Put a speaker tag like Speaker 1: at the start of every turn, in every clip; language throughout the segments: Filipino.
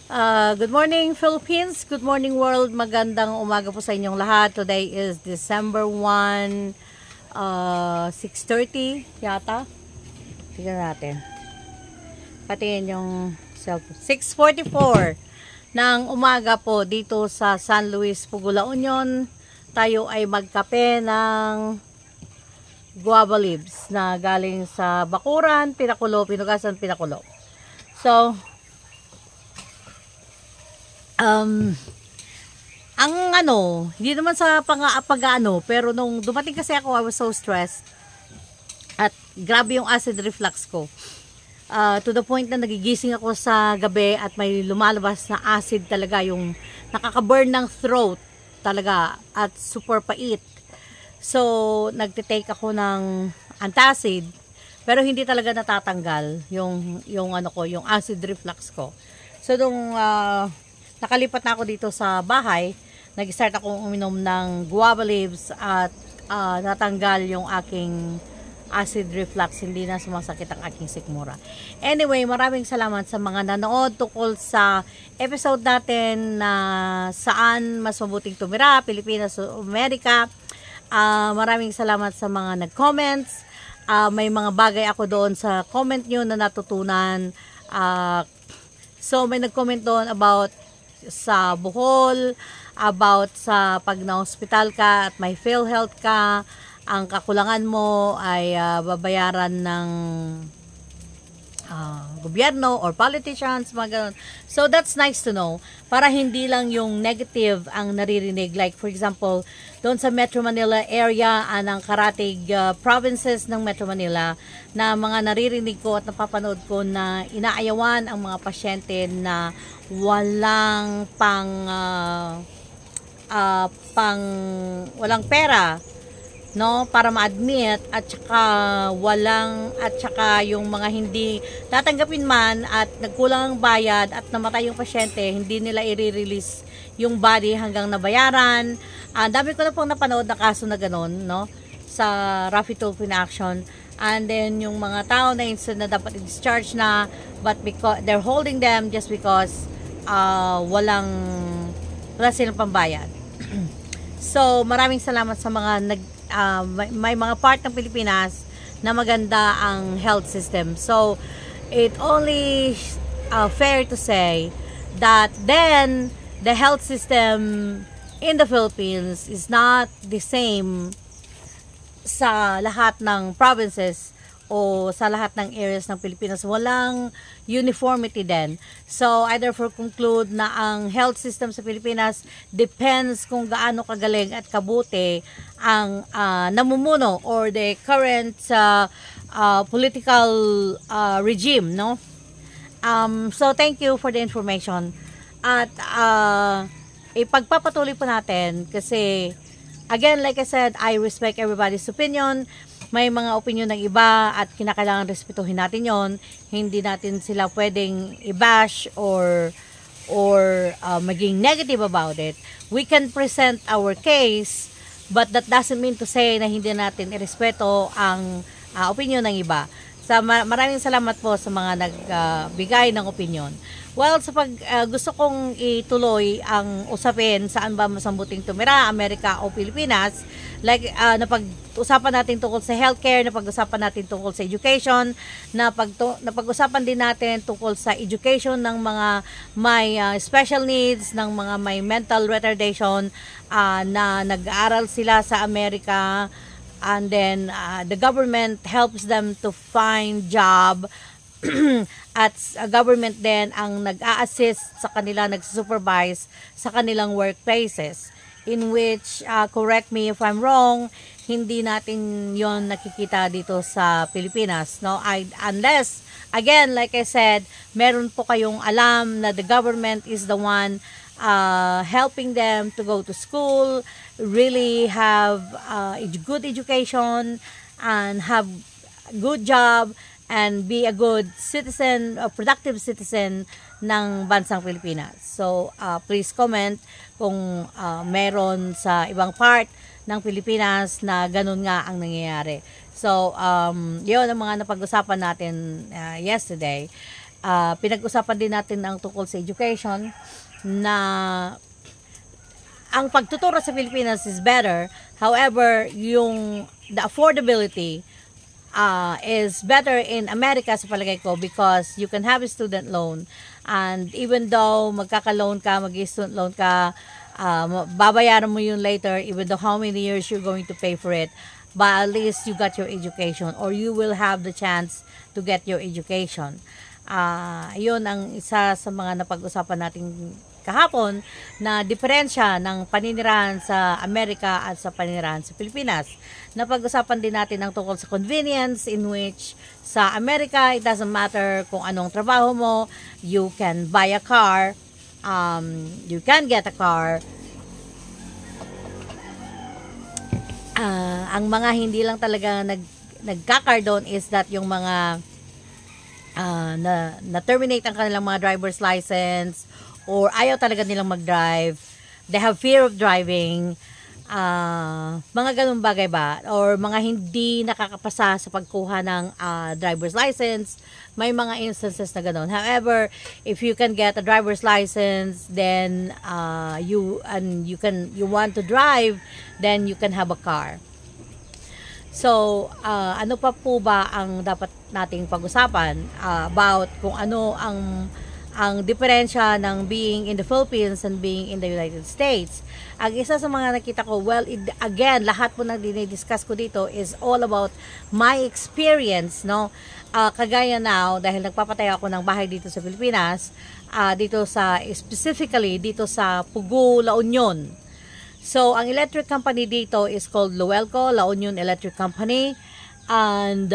Speaker 1: Good morning Philippines, good morning world, magandang umaga po sa inyong lahat. Today is December 1, 6:30 yata. Tignan natin. Patingin yung cellphone. 6:44 ng umaga po dito sa San Luis, Pugula, Union. Tayo ay magkape ng guava leaves na galing sa bakuran, pinakulo, pinugasan, pinakulo. So, ang hindi naman sa pag-ano, pero nung dumating kasi ako, I was so stressed. At grabe yung acid reflux ko. To the point na nagigising ako sa gabi at may lumalabas na acid talaga, yung nakaka-burn ng throat talaga at super pait. So, nagte-take ako ng antacid, pero hindi talaga natatanggal yung acid reflux ko. So, nung nakalipat na ako dito sa bahay, nag-start akong uminom ng guava leaves at natanggal yung aking acid reflux, hindi na sumasakit ang aking sikmura. Anyway, maraming salamat sa mga nanood tungkol sa episode natin na saan mas mabuting tumira, Pilipinas o Amerika. Maraming salamat sa mga nag-comments. May mga bagay ako doon sa comment nyo na natutunan. So may nag-comment doon about sa Bohol, about sa pag na-hospital ka at may PhilHealth ka, ang kakulangan mo ay babayaran ng gobyerno or politicians, mga ganun. So that's nice to know, para hindi lang yung negative ang naririnig. Like for example, doon sa Metro Manila area, ng karatig provinces ng Metro Manila, na mga naririnig ko at napapanood ko na inaayawan ang mga pasyente na walang walang pera, no, para ma-admit, at saka yung mga hindi tatanggapin man at nagkulang ang bayad at namatay yung pasyente, hindi nila i-release yung body hanggang nabayaran. Dami ko na pong napanood na kaso na ganun, no, sa Raffy Tulfo in Action. And then yung mga tao na instead na dapat i-discharge na, but because they're holding them just because wala silang pambayad. So maraming salamat sa mga may mga part ng Pilipinas na maganda ang health system. So it only fair to say that then the health system in the Philippines is not the same sa lahat ng provinces o sa lahat ng areas ng Pilipinas. Walang uniformity din. So I therefore conclude na ang health system sa Pilipinas depends kung gaano kagaling at kabuti ang namumuno or the current political regime, no? So thank you for the information. At ipagpapatuloy po natin kasi again, like I said, I respect everybody's opinion. May mga opinion ng iba at kinakailangan respetuhin natin yon. Hindi natin sila pwedeng i-bash or maging negative about it. We can present our case, but that doesn't mean to say na hindi natin irespeto ang opinion ng iba. Maraming salamat po sa mga nagbigay ng opinion. Well, gusto kong ituloy ang usapin saan ba mas mabuting tumira, Amerika o Pilipinas. Like napag-usapan natin tungkol sa healthcare, napag-usapan natin tungkol sa education, napag-usapan din natin tungkol sa education ng mga may special needs, ng mga may mental retardation na nag-aaral sila sa Amerika, and then the government helps them to find job. At government din ang nag-a-assist sa kanila, nag-supervise sa kanilang workplaces, in which, correct me if I'm wrong, hindi natin yon nakikita dito sa Pilipinas, no? Unless, again, like I said, meron po kayong alam na the government is the one helping them to go to school, really have good education, and have good job, and be a good citizen, a productive citizen ng bansang Pilipinas. So, please comment kung meron sa ibang part ng Pilipinas na ganun nga ang nangyayari. So, yun ang mga napag-usapan natin yesterday. pinag-usapan din natin ang tungkol sa education na ang pagtuturo sa Pilipinas is better. However, the affordability is better in America sa palagay ko because you can have a student loan, and even though magkaka-loan ka, mag-student loan ka, babayaran mo yun later even though how many years you're going to pay for it, but at least you got your education, or you will have the chance to get your education. Yun ang isa sa mga napag-usapan natin kahapon na diferensya ng paninirahan sa Amerika at sa paninirahan sa Pilipinas. Napag-usapan din natin ang tungkol sa convenience, in which sa Amerika, it doesn't matter kung anong trabaho mo, you can buy a car, you can get a car. Ang mga hindi lang talaga nagkakar doon is that yung mga na-terminate ang kanilang mga driver's license, or ayaw talaga nilang mag-drive, they have fear of driving, mga ganun bagay ba, or mga hindi nakakapasa sa pagkuha ng driver's license, may mga instances na ganun. However, if you can get a driver's license, then you want to drive, then you can have a car. So, ano pa po ba ang dapat nating pag-usapan about kung ano ang diferensya ng being in the Philippines and being in the United States? Ang isa sa mga nakita ko, well, again, lahat po na dinidiscuss ko dito is all about my experience, no? Kagaya now, dahil nagpapatay ako ng bahay dito sa Pilipinas, specifically dito sa Pugu, La Union. So, ang electric company dito is called Luelco, La Union Electric Company. And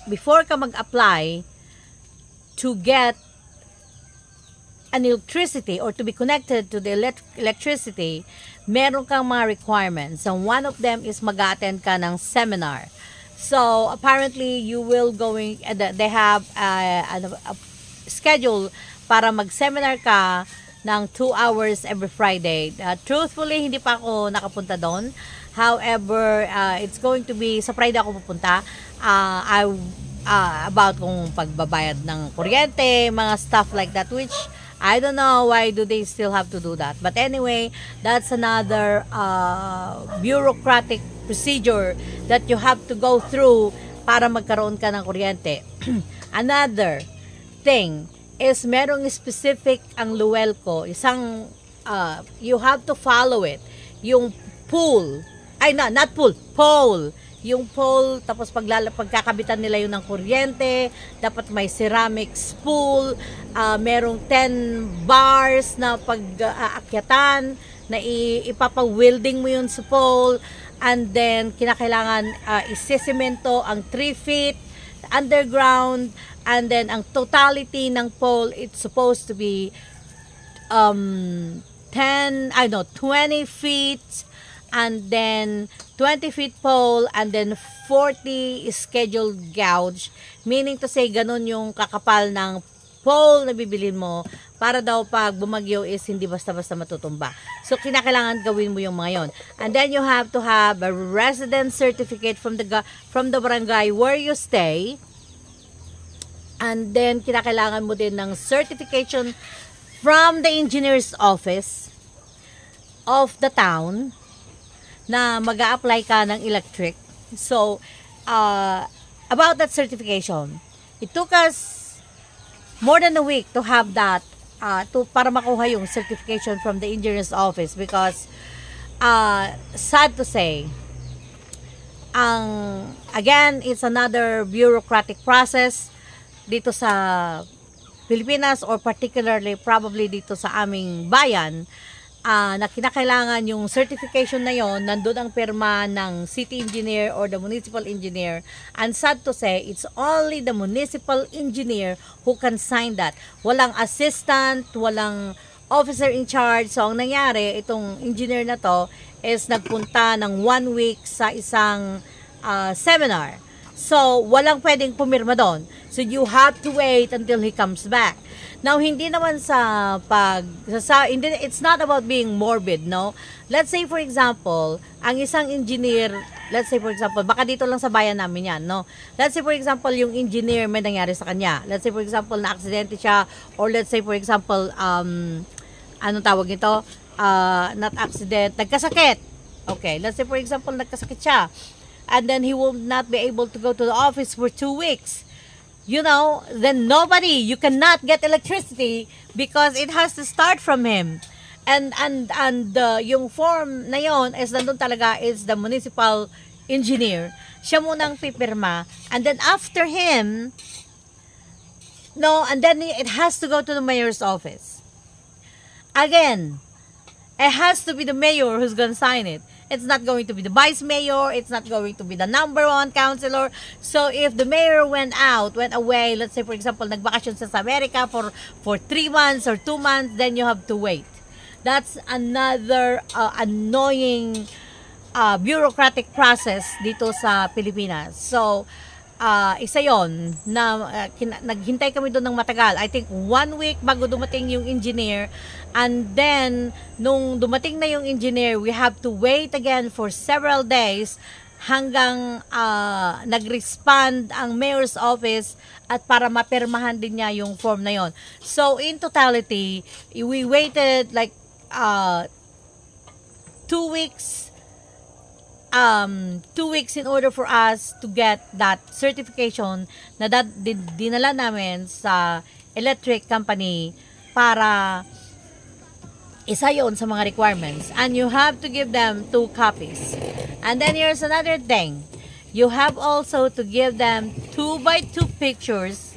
Speaker 1: before ka mag-apply to get an electricity or to be connected to the electricity, meron kang mga requirements. And one of them is mag-attend ka ng seminar. So, apparently, they have a schedule para mag-seminar ka ng 2 hours every Friday. Truthfully, hindi pa ako nakapunta doon. However, it's going to be, sa Friday ako pupunta, about kung pagbabayad ng kuryente, mga stuff like that, which I don't know why do they still have to do that. But anyway, that's another bureaucratic procedure that you have to go through para magkaroon ka ng kuryente. Another thing is merong specific ang Luelco, isang you have to follow it. Yung pole, pole. Yung pole, tapos pagkakabitan nila yun ng kuryente, dapat may ceramic spool, merong 10 bars na pag-aakyatan, na ipapa-welding mo yun sa pole, and then kinakailangan isisemento ang 3 feet underground, and then ang totality ng pole, it's supposed to be 20 feet, and then 20 feet pole, and then 40 scheduled gauge, meaning to say ganun yung kakapal ng pole na bibilin mo para daw pag bumagyo is hindi basta-basta matutumba. So kinakailangan gawin mo yung mga yon. And then you have to have a residence certificate from the barangay where you stay, and then kinakailangan mo din ng certification from the engineer's office of the town na mag-a-apply ka ng electric. So, about that certification, it took us more than a week to have that, para makuha yung certification from the engineer's office, because, sad to say, again, it's another bureaucratic process dito sa Pilipinas, or particularly probably dito sa aming bayan, na kinakailangan yung certification na yon, nandun ang pirma ng city engineer or the municipal engineer. And sad to say, it's only the municipal engineer who can sign that. Walang assistant, walang officer in charge. So, ang nangyari, itong engineer na to is nagpunta ng 1 week sa isang seminar. So, walang pwedeng pumirma doon. So, you have to wait until he comes back. Now, hindi naman it's not about being morbid, no? Let's say, for example, ang isang engineer let's say for example, baka dito lang sa bayan namin yan, no? Let's say for example, yung engineer may nangyari sa kanya. Let's say for example, na-aksidente siya, or let's say for example, anong tawag nito? Not accident, nagkasakit. Okay, let's say for example, nagkasakit siya. And then he will not be able to go to the office for 2 weeks. You know, then you cannot get electricity because it has to start from him. And yung form na yon is nandun talaga is the municipal engineer. Siya munang pipirma, and then after him, and then it has to go to the mayor's office. Again, it has to be the mayor who's gonna sign it. It's not going to be the vice mayor. It's not going to be the number 1 councilor. So if the mayor went away, let's say for example, nagbakasyon sa America for 3 months or 2 months, then you have to wait. That's another annoying bureaucratic process dito sa Pilipinas. So, isa yon na naghintay kami doon ng matagal. I think 1 week bago dumating yung engineer. And then, nung dumating na yung engineer, we have to wait again for several days hanggang nag-respond ang mayor's office at para mapirmahan din niya yung form na yon. So, in totality, we waited like 2 weeks 2 weeks in order for us to get that certification na dinala namin sa electric company para isa yon sa mga requirements. And you have to give them 2 copies. And then here's another thing. You have also to give them 2x2 pictures,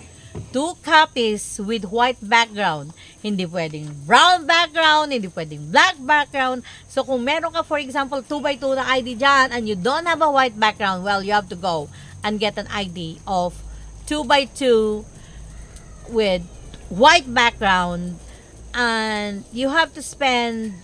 Speaker 1: 2 copies with white background. Hindi pwedeng brown background, hindi pwedeng black background. So kung meron ka for example 2x2 na ID dyan and you don't have a white background, well, you have to go and get an ID of 2x2 with white background, and you have to spend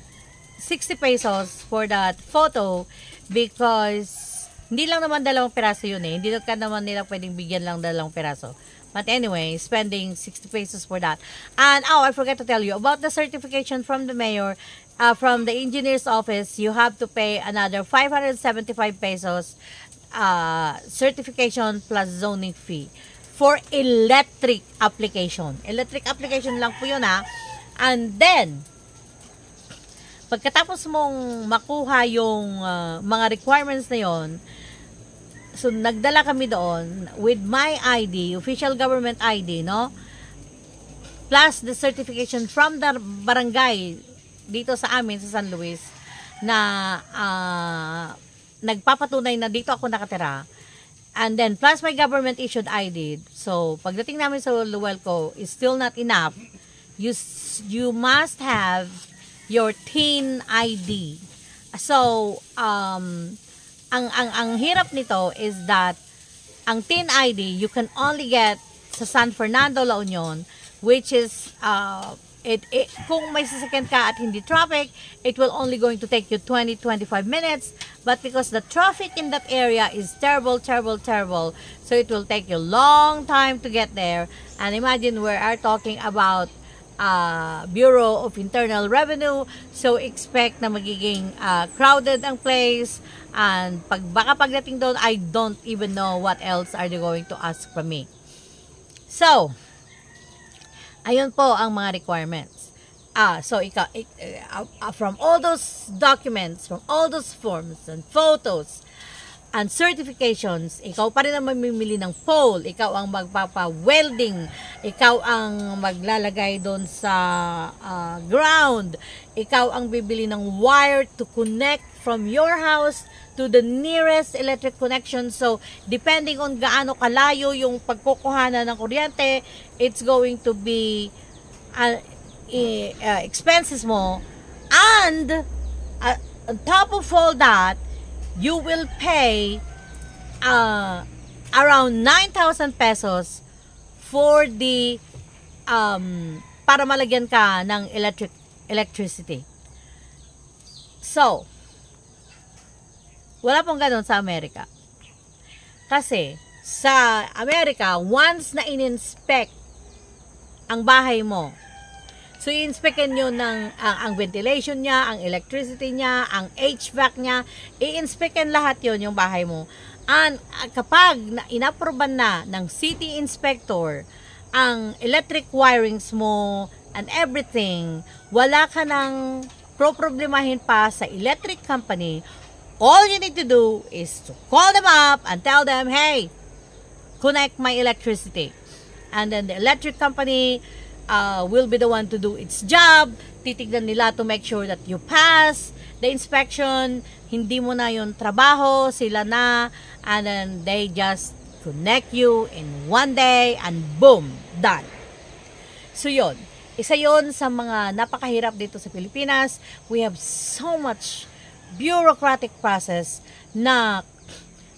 Speaker 1: 60 pesos for that photo because hindi lang naman 2 piraso yun eh. Hindi ka naman nila pwedeng bigyan lang 2 piraso. But anyway, spending 60 pesos for that. And, I forgot to tell you about the certification from the mayor, from the engineer's office. You have to pay another 575 pesos certification plus zoning fee for electric application. Electric application lang po yun ha. And then, pagkatapos mong makuha yung mga requirements na yon, so, nagdala kami doon with my ID, official government ID, no? Plus the certification from the barangay dito sa amin, sa San Luis, na nagpapatunay na dito ako nakatira. And then, plus my government issued ID. So, pagdating namin sa Luelco is still not enough. You must have your teen ID. So, ang hirap nito is that ang teen ID you can only get sa San Fernando, La Union, which is kung may sasakyan ka at hindi traffic, it will only going to take you 20-25 minutes, but because the traffic in that area is terrible, so it will take you long time to get there. And imagine we are talking about Bureau of Internal Revenue, so expect na magiging crowded ang place, and baka pagdating doon, I don't even know what else are they going to ask from me. So, ayun po ang mga requirements. So from all those documents, from all those forms and photos and certifications, ikaw pa rin ang mamimili ng pole, ikaw ang magpapa-welding, ikaw ang maglalagay doon sa ground, ikaw ang bibili ng wire to connect from your house to the nearest electric connection. So, depending on gaano kalayo yung pagkukuhanan ng kuryente, it's going to be expenses mo. And, on top of all that, you will pay around 9,000 pesos for the para malagyan ka ng electricity. So, wala pong ganun sa Amerika. Kasi, sa Amerika, once na in-inspect ang bahay mo, So, i-inspectin nyo ang ventilation niya, ang electricity niya, ang HVAC niya. I-inspectin lahat yon yung bahay mo. And kapag inaproban na ng city inspector ang electric wirings mo and everything, wala ka nang problemahin pa sa electric company. All you need to do is to call them up and tell them, hey, connect my electricity. And then the electric company will be the one to do its job. Titignan nila to make sure that you pass the inspection. Hindi mo na yung trabaho, sila na. And then they just connect you in one day and boom, done. So yun, isa yun sa mga napakahirap dito sa Pilipinas. We have so much bureaucratic process na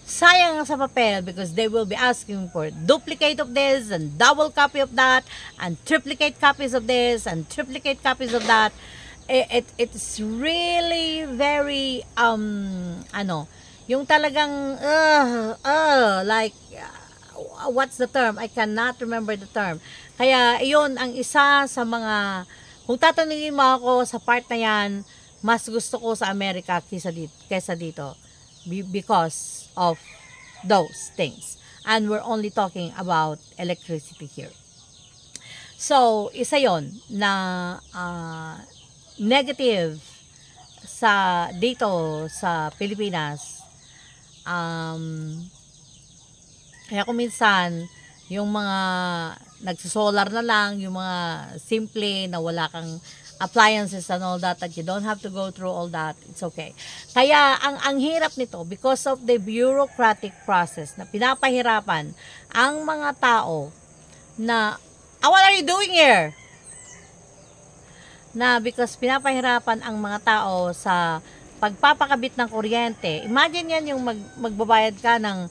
Speaker 1: sayang sa papel because they will be asking for duplicate of this and double copy of that and triplicate copies of this and triplicate copies of that. It's really very yung talagang like what's the term? I cannot remember the term. Kaya iyon ang isa sa mga, kung tatanungin mo ako sa part na yan, mas gusto ko sa Amerika kesa dito because of those things. And we're only talking about electricity here. So, isa yon na negative sa dito sa Pilipinas. Kaya kung minsan yung mga nagsosolar na lang, yung mga simple na wala kang appliances and all that you don't have to go through all that, it's okay. Kaya ang hirap nito because of the bureaucratic process na pinapahirapan ang mga tao na what are you doing here? Na because pinapahirapan ang mga tao sa pagpapakabit ng kuryente. Imagine yan yung magbabayad ka ng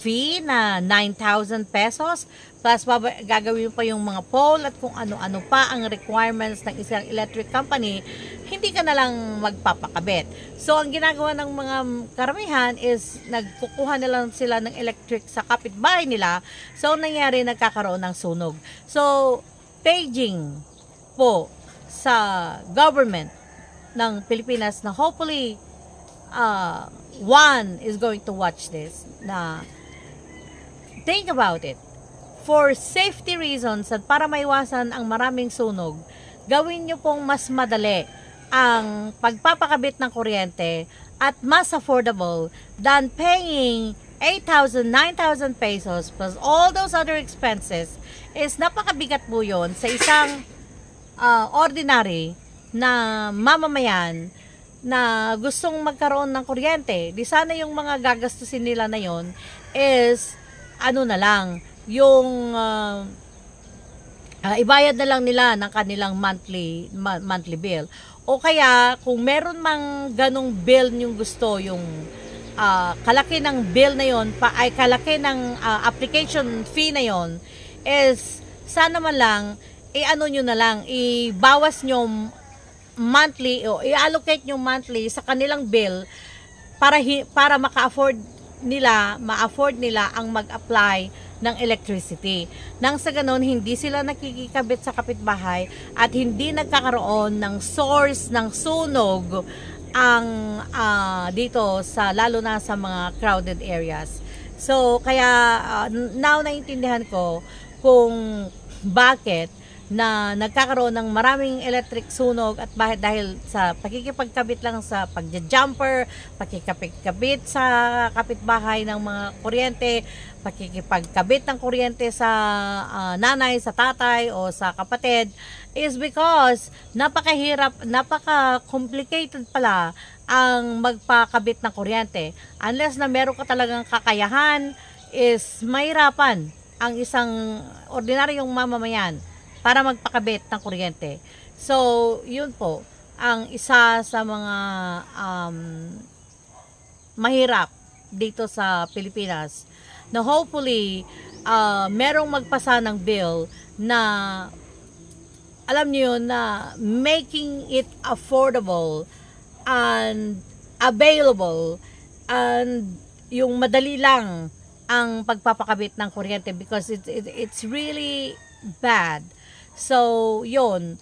Speaker 1: fee na 9,000 pesos plus gagawin pa yung mga pole at kung ano-ano pa ang requirements ng isang electric company, hindi ka na lang magpapakabit. So, ang ginagawa ng mga karamihan is nagkukuha na lang sila ng electric sa kapitbahay nila. So, nangyari nagkakaroon ng sunog. So, paging po sa government ng Pilipinas na hopefully one is going to watch this na think about it. For safety reasons at para maiwasan ang maraming sunog, gawin nyo pong mas madali ang pagpapakabit ng kuryente at mas affordable than paying 8,000, 9,000 pesos plus all those other expenses is napakabigat po yun sa isang ordinary na mamamayan na gustong magkaroon ng kuryente. Di sana yung mga gagastusin nila na yon is na lang yung ibayad na lang nila ng kanilang monthly bill. O kaya kung meron mang ganong bill yung gusto, yung kalaki ng bill na yon kalaki ng application fee na yon is sana man lang nyo na lang ibawas nyo monthly o i-allocate nyo monthly sa kanilang bill para ma-afford nila ang mag-apply ng electricity. Nang sa ganon, hindi sila nakikikabit sa kapitbahay at hindi nagkakaroon ng source ng sunog ang dito sa lalo na sa mga crowded areas. So, kaya now naintindihan ko kung bakit na nagkakaroon ng maraming electric sunog at dahil sa pakikipagkabit lang sa pagja-jumper, pakikabit sa kapitbahay ng mga kuryente, pakikipagkabit ng kuryente sa nanay, sa tatay o sa kapatid is because napakahirap, napaka-complicated pala ang magpakabit ng kuryente. Unless na meron ka talagang kakayahan is mahirapan ang isang ordinaryong mamamayan para magpakabit ng kuryente. So, yun po, ang isa sa mga mahirap dito sa Pilipinas na hopefully merong magpasa ng bill na alam niyo yun, na making it affordable and available and yung madali lang ang pagpapakabit ng kuryente because it's really bad. So, yun.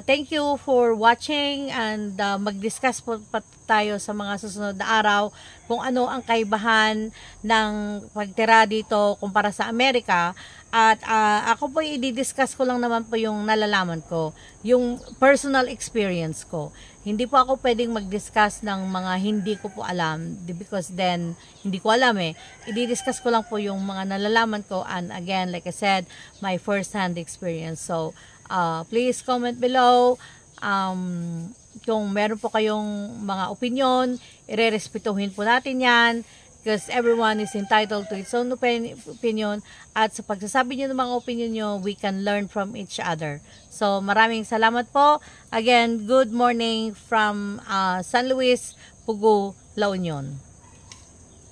Speaker 1: Thank you for watching, and mag-discuss po pa tayo sa mga susunod na araw kung ano ang kaibahan ng pagtira dito kumpara sa Amerika. At ako po i-discuss ko lang naman po yung nalalaman ko, yung personal experience ko. Hindi po ako pwedeng mag-discuss ng mga hindi ko po alam because then hindi ko alam eh. I-discuss ko lang po yung mga nalalaman ko, and again, like I said, my first-hand experience. So, please comment below. Kung meron po kayong mga opinion, irerespetuhin po natin yan because everyone is entitled to its own opinion, at sa pagsasabi nyo ng mga opinion nyo, we can learn from each other. So maraming salamat po. Again, good morning from San Luis, Pugu, La Union.